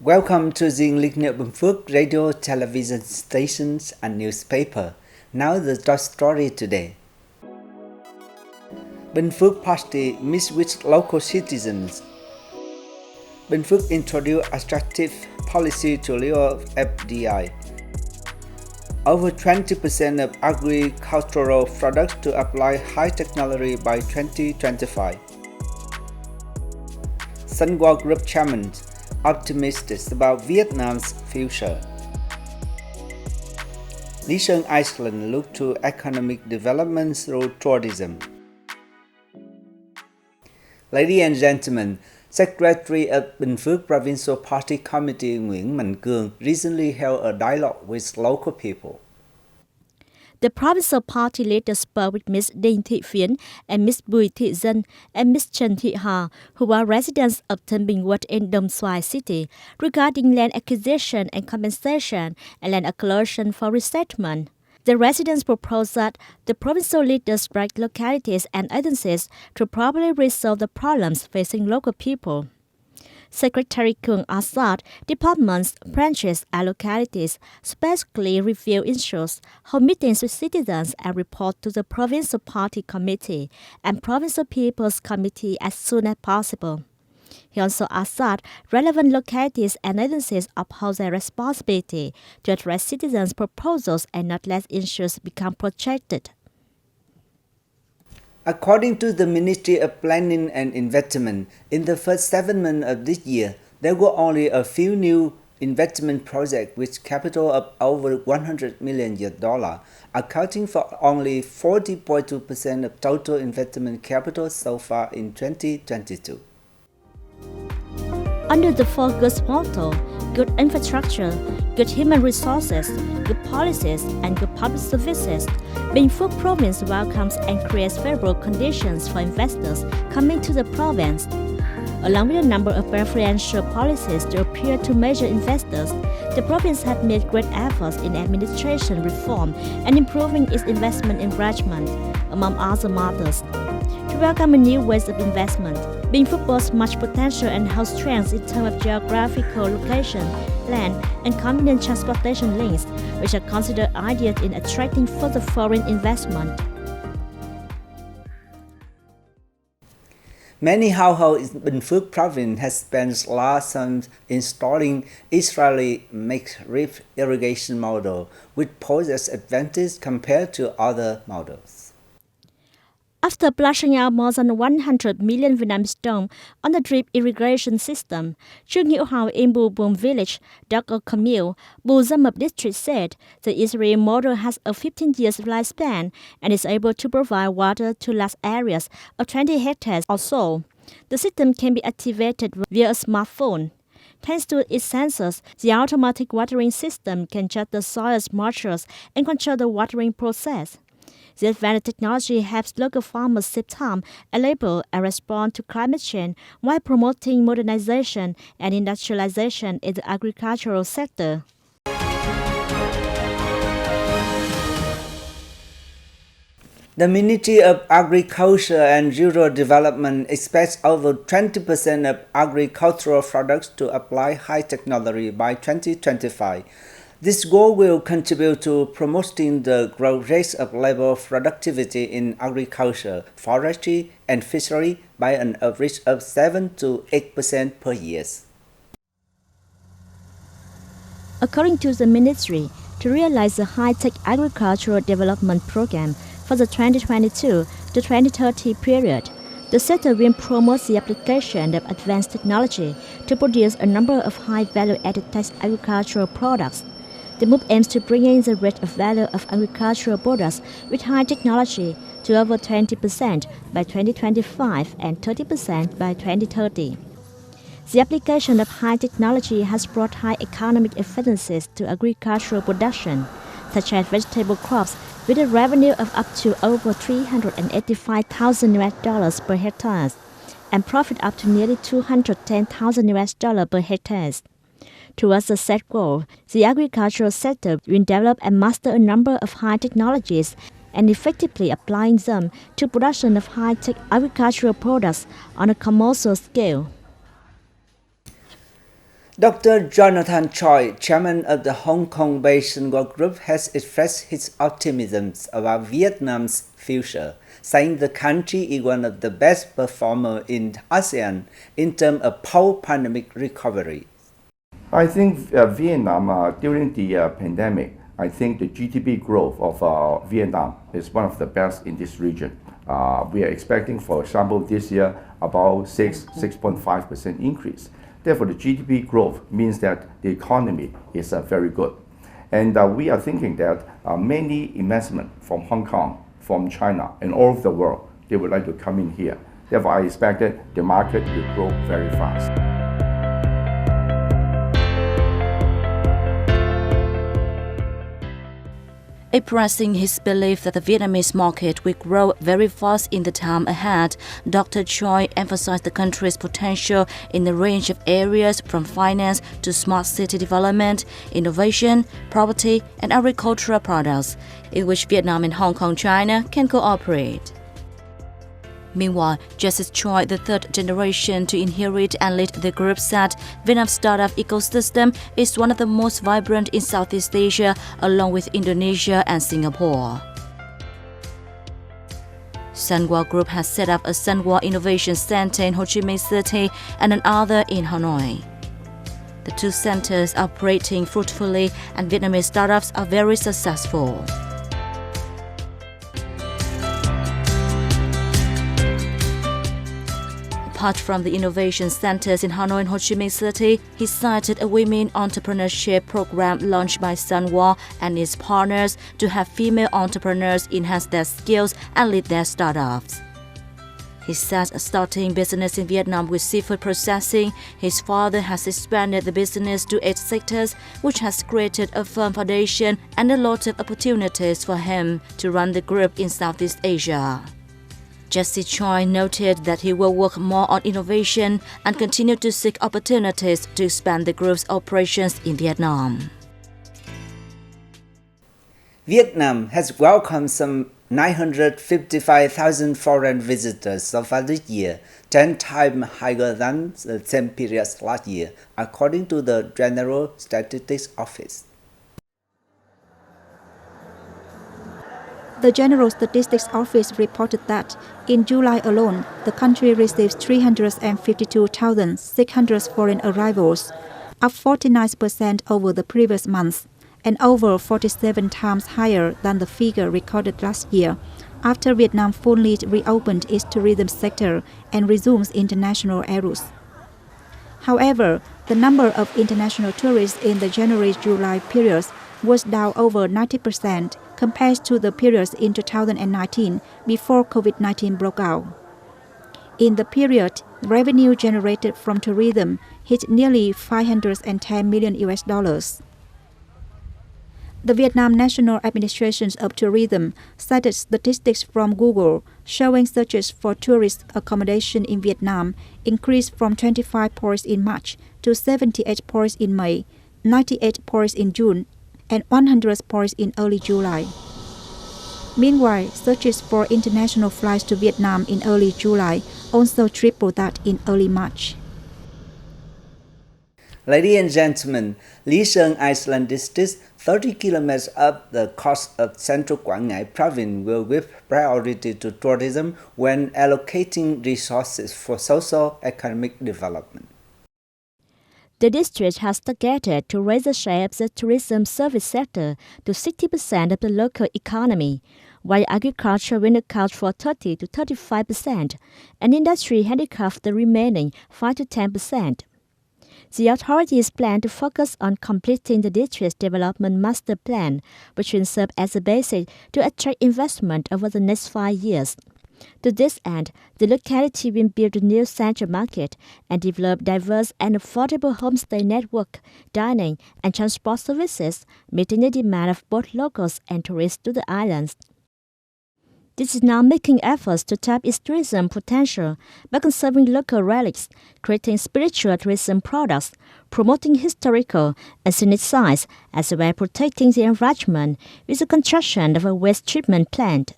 Welcome to the Binh Phuoc radio, television stations and newspaper. Now the story today. Binh Phuoc party meets with local citizens. Binh Phuoc introduced attractive policy to lure FDI. Over 20% of agricultural products to apply high technology by 2025. Sunwall Group Chairman optimistic about Vietnam's future. Lý Sơn Iceland look to economic development through tourism. Ladies and gentlemen, Secretary of Binh Phuoc Provincial Party Committee Nguyễn Mạnh Cường recently held a dialogue with local people. The provincial party later spoke with Ms. Đinh Thị Phiến and Ms. Bùi Thị Dân and Ms. Trần Thị Hà, who are residents of Tân Bình Ward in Đồng Xoài City, regarding land acquisition and compensation and land allocation for resettlement. The residents proposed that the provincial leaders direct localities and agencies to properly resolve the problems facing local people. Secretary Cường asked that departments, branches, and localities specifically review issues, hold meetings with citizens, and report to the Provincial Party Committee and Provincial People's Committee as soon as possible. He also asked that relevant localities and agencies uphold their responsibility to address citizens' proposals and not let issues become protracted. According to the Ministry of Planning and Investment, in the first 7 months of this year, there were only a few new investment projects with capital of over $100 million, accounting for only 40.2% of total investment capital so far in 2022. Under the focus motto, good infrastructure, good human resources, good policies, and good public services, Binh Phuoc province welcomes and creates favorable conditions for investors coming to the province. Along with a number of preferential policies to appeal to major investors, the province has made great efforts in administration reform and improving its investment environment, among other matters. To welcome a new ways of investment, Binh Phuoc boasts much potential and has strengths in terms of geographical location, land, and convenient transportation links, which are considered ideal in attracting further foreign investment. Many households in Binh Phuoc province have spent large sums installing Israeli makeshift irrigation model, which poses advantage compared to other models. After splashing out more than 100 million Vietnamese đồng on the drip irrigation system, Trương Hữu Hào in Bù Bùm village, Dr. Camille, Bù Gia Mập district said the Israeli model has a 15 years lifespan and is able to provide water to large areas of 20 hectares or so. The system can be activated via a smartphone. Thanks to its sensors, the automatic watering system can judge the soil's moisture and control the watering process. The advanced technology helps local farmers save time and labor and respond to climate change while promoting modernization and industrialization in the agricultural sector. The Ministry of Agriculture and Rural Development expects over 20% of agricultural products to apply high technology by 2025. This goal will contribute to promoting the growth rate of labor productivity in agriculture, forestry, and fishery by an average of 7 to 8% per year. According to the ministry, to realize the high-tech agricultural development program for the 2022 to 2030 period, the sector will promote the application of advanced technology to produce a number of high-value-added agricultural products. The move aims to bring in the rate of value of agricultural products with high technology to over 20% by 2025 and 30% by 2030. The application of high technology has brought high economic efficiencies to agricultural production, such as vegetable crops, with a revenue of up to over $385,000 per hectare, and profit up to nearly $210,000 per hectare. Towards the set goal, the agricultural sector will develop and master a number of high technologies and effectively applying them to production of high-tech agricultural products on a commercial scale. Dr. Jonathan Choi, chairman of the Hong Kong-based Sunwa Group, has expressed his optimism about Vietnam's future, saying the country is one of the best performers in ASEAN in terms of post-pandemic recovery. I think Vietnam, during the pandemic, I think the GDP growth of Vietnam is one of the best in this region. We are expecting, for example, this year about 6.5% increase. Therefore, the GDP growth means that the economy is very good. And we are thinking that many investment from Hong Kong, from China, and all over the world, they would like to come in here. Therefore, I expect that the market will grow very fast. Expressing his belief that the Vietnamese market will grow very fast in the time ahead, Dr. Choi emphasized the country's potential in a range of areas from finance to smart city development, innovation, property, and agricultural products, in which Vietnam and Hong Kong, China can cooperate. Meanwhile, Justice Choi, the third generation to inherit and lead the group, said Vietnam's startup ecosystem is one of the most vibrant in Southeast Asia, along with Indonesia and Singapore. Sunwa Group has set up a Sunwa Innovation Center in Ho Chi Minh City and another in Hanoi. The two centers are operating fruitfully, and Vietnamese startups are very successful. Apart from the innovation centers in Hanoi and Ho Chi Minh City, he cited a women entrepreneurship program launched by Sunwa and its partners to have female entrepreneurs enhance their skills and lead their startups. He says starting business in Vietnam with seafood processing, his father has expanded the business to 8 sectors, which has created a firm foundation and a lot of opportunities for him to run the group in Southeast Asia. Justice Choi noted that he will work more on innovation and continue to seek opportunities to expand the group's operations in Vietnam. Vietnam has welcomed some 955,000 foreign visitors so far this year, 10 times higher than the same period last year, according to the General Statistics Office. The General Statistics Office reported that in July alone, the country received 352,600 foreign arrivals, up 49% over the previous month, and over 47 times higher than the figure recorded last year, after Vietnam fully reopened its tourism sector and resumes international air routes. However, the number of international tourists in the January-July periods was down over 90% compared to the periods in 2019 before COVID-19 broke out. In the period, revenue generated from tourism hit nearly $510 million. The Vietnam National Administration of Tourism cited statistics from Google showing searches for tourist accommodation in Vietnam increased from 25 points in March to 78 points in May, 98 points in June, and 100 points in early July. Meanwhile, searches for international flights to Vietnam in early July also tripled that in early March. Ladies and gentlemen, Lý Sơn Island District, 30 kilometers up the coast of central Quảng Ngãi province, will give priority to tourism when allocating resources for socio-economic development. The district has targeted to raise the share of the tourism service sector to 60% of the local economy, while agriculture will account for 30 to 35%, and industry handicraft the remaining 5 to 10%. The authorities plan to focus on completing the district's development master plan, which will serve as a basis to attract investment over the next 5 years. To this end, the locality will build a new central market and develop diverse and affordable homestay network, dining, and transport services, meeting the demand of both locals and tourists to the islands. This is now making efforts to tap its tourism potential by conserving local relics, creating spiritual tourism products, promoting historical and scenic sites, as well as protecting the environment with the construction of a waste treatment plant.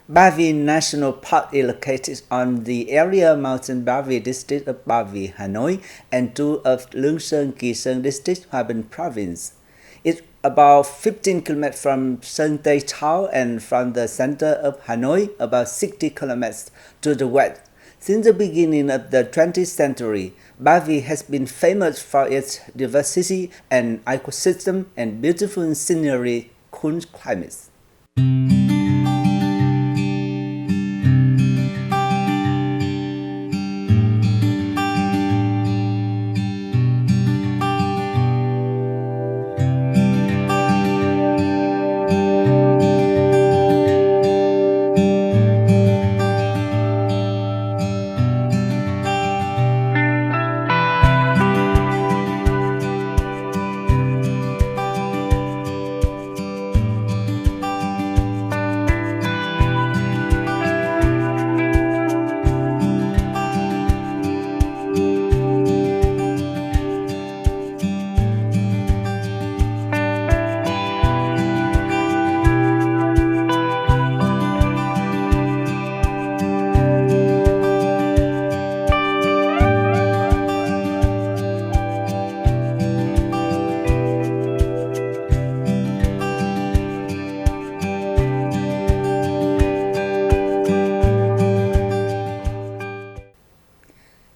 Ba Vì National Park is located on the area Mountain Ba Vì district of Ba Vì, Hanoi, and two of Lương Sơn, Kỳ Sơn district, Hòa Bình province. It's about 15 kilometers from Sơn Tây town and from the center of Hanoi, about 60 kilometers to the west. Since the beginning of the 20th century, Ba Vì has been famous for its diversity and ecosystem and beautiful scenery, cool climates.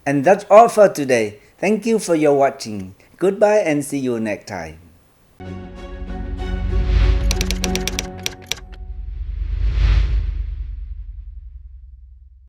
And that's all for today. Thank you for your watching. Goodbye and see you next time.